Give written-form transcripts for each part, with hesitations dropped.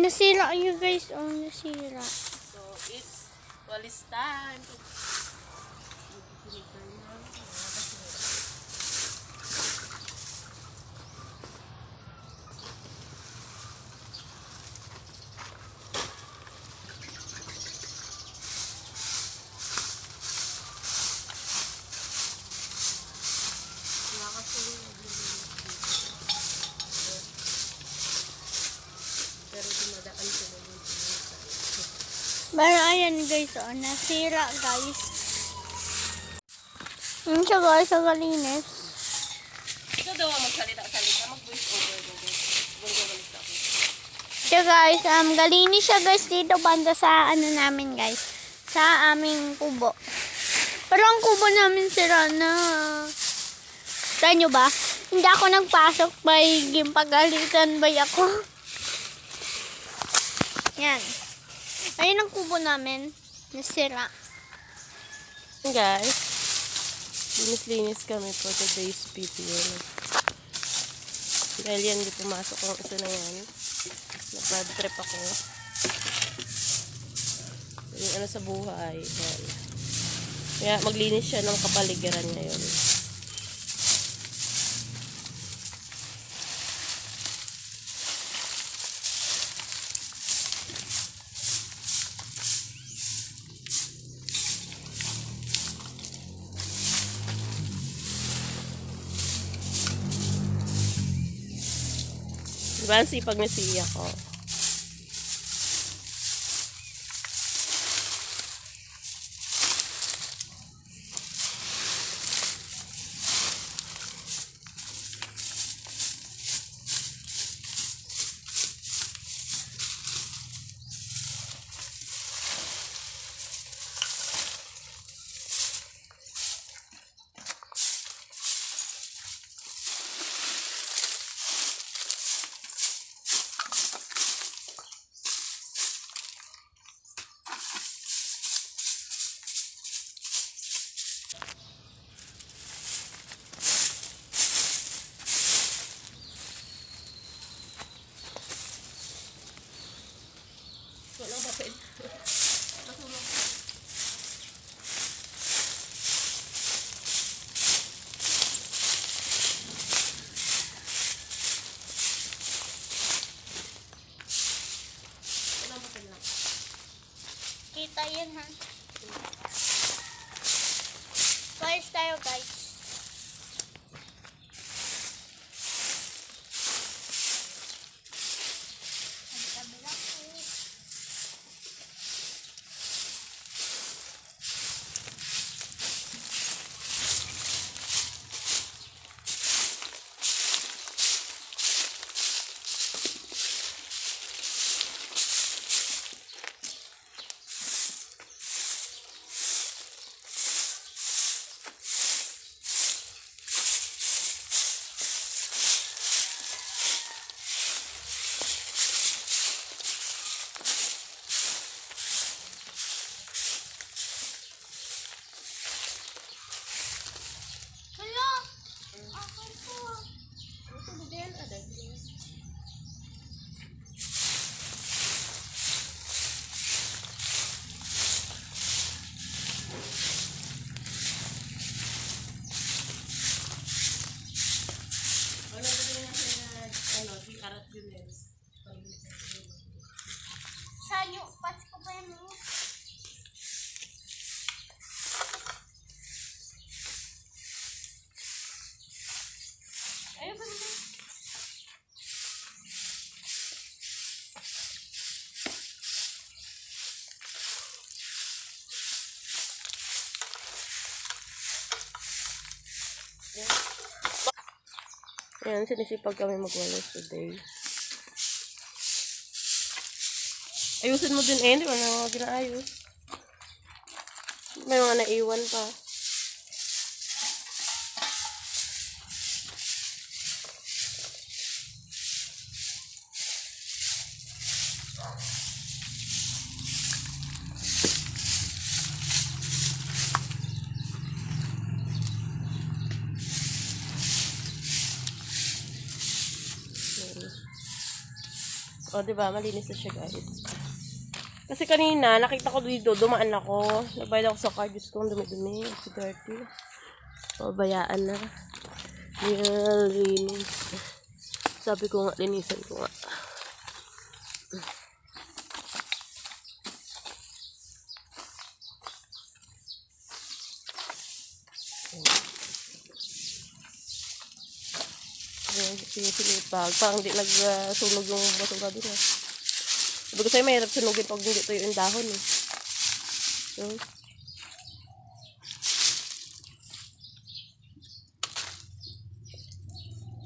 nasira yun guys. Oh, nasira. So, it's walis time. Pero dumadaan sila dito. Pero ayan guys, oh, nasira guys. Yun siya guys, ang kalinis. Ito daw ang magsalita-salita, mag-voice over daw. Gulgawalis ako. Siya guys, galinis siya guys dito banda sa ano namin guys. Sa aming kubo. Pero ang kubo namin sira na. Sa nyo ba? Hindi ako nagpasok by pagalitan by ako. Yan. Ayun ang kubo namin. Nasira. Guys, linis-linis kami for today's video. Dahil yan, di pumasok ang isa na yan. Nag-bad trip ako. Yung ano sa buhay. Yan. Kaya maglinis siya ng kapaligiran ngayon. Diba ang sipag na siya ko? Walang papel. Matulog. Walang papel lang. Kita yun ha. Guys tayo guys. Sayo, Pasko pa yan mo. Ayun pa naman. Ayan, sinisipag kami magwalis today. Ayusin mo din di ba na ginaayos? May mga naiwan pa. O, diba? Malinis na siya, guys. Kasi kanina, nakita ko dito, dumaan ako. Nagbayad ako sa card. Diyos ko, dumi-dumi. It's dirty. Pabayaan na. Linis. Sabi ko nga, linisan ko nga. Sinisipag. Parang di nagsunog yung basura doon eh. Sabi ko sa'yo, mahirap sunugin pag hindi tuyo yung dahon eh. So,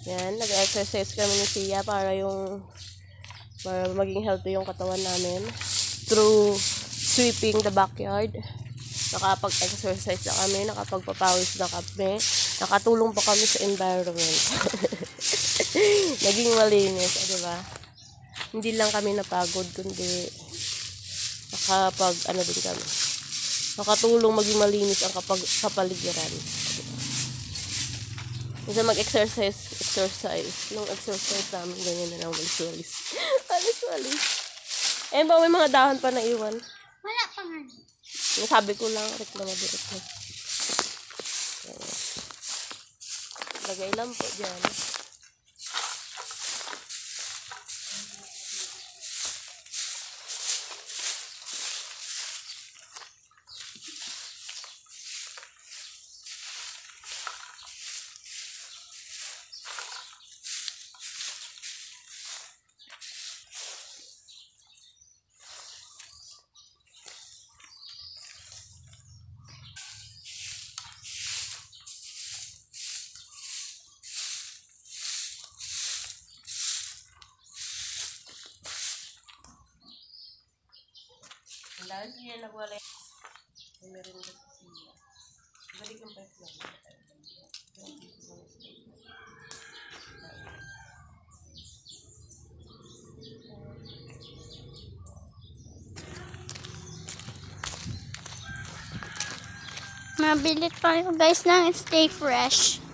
yan, nag-exercise kami ni Sia para maging healthy yung katawan namin. Through sweeping the backyard. Nakapag-exercise na kami, nakapagpapawis na kami. Nakatulong pa kami sa environment. Naging malinis, diba? Hindi lang kami napagod, kundi din kami. Nakatulong maging malinis ang kapaligiran. Kasi mag-exercise. Yung exercise namin, ganyan na lang walis-walis. Walis-walis. Eh ba, may mga dahon pa na iwan? Wala pa nga. Sabi ko lang, reklamo. Lagay lang po dyan. Dahil siya nagwala yung meron na sa siya. Balik yung pipeline. Mabili tayo guys ng Stay Fresh.